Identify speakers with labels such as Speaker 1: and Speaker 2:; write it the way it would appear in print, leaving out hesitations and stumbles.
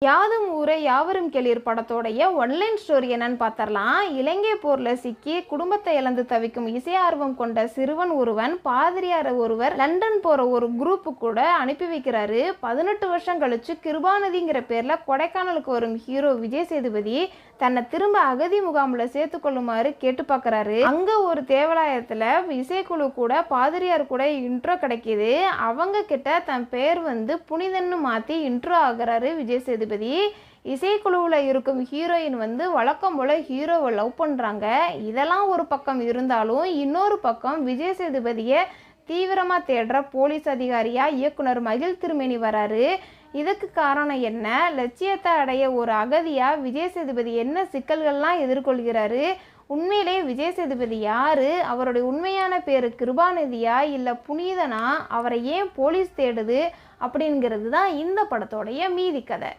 Speaker 1: யாதும் ஊரே யாவரும் கேளீர் படத்தோடைய ஒன்லைன் ஸ்டோரி என்னன்னு பார்த்தரலாம். இலங்கை போர்ல சிக்கி குடும்பத்தை இழந்து தவிக்கும் இசை ஆர்வம் கொண்ட சிறுவன் ஒருவன் பாதிரியார் ஒருவர் லண்டன் போற ஒரு குரூப்பு கூட அனுப்பி வைக்கிறாரு. 18 வருஷம் கழிச்சு கிருபாநிதிங்கிற பேர்ல கொடைக்கானலுக்கு வரும் ஹீரோ விஜய் சேதுபதி தன்னை திரும்ப அகதி முகாம்ல சேர்த்துக்கொள்ளுமாறு கேட்டு பார்க்கறாரு. அங்க ஒரு தேவாலயத்துல இசைக்குழு கூட பாதிரியார் கூட இன்ட்ரோ கிடைக்கிது. அவங்க கிட்ட தன் பேர் புனிதன்னு மாத்தி இன்ட்ரோ ஆகிறாரு விஜய் சேதுபதி. இசைக்குழுவில் இருக்கும் ஹீரோயின் வழக்கம் போல ஹீரோவை லவ் பண்ணுறாங்க. இதெல்லாம் ஒரு பக்கம் இருந்தாலும் இன்னொரு பக்கம் விஜய் சேதுபதியை தீவிரமாக தேடுற போலீஸ் அதிகாரியா இயக்குனர் மகிழ் திருமேனி வராரு. இதுக்கு காரணம் என்ன? லட்சியத்தை அடைய ஒரு அகதியா விஜய் சேதுபதி என்ன சிக்கல்கள்லாம் எதிர்கொள்கிறாரு? உண்மையிலே விஜய் சேதுபதி யாரு? அவருடைய உண்மையான பேரு கிருபாநிதியா இல்லை புனிதனா? அவரை ஏன் போலீஸ் தேடுது? அப்படிங்கிறது தான் இந்த படத்தோடைய மீதி கதை.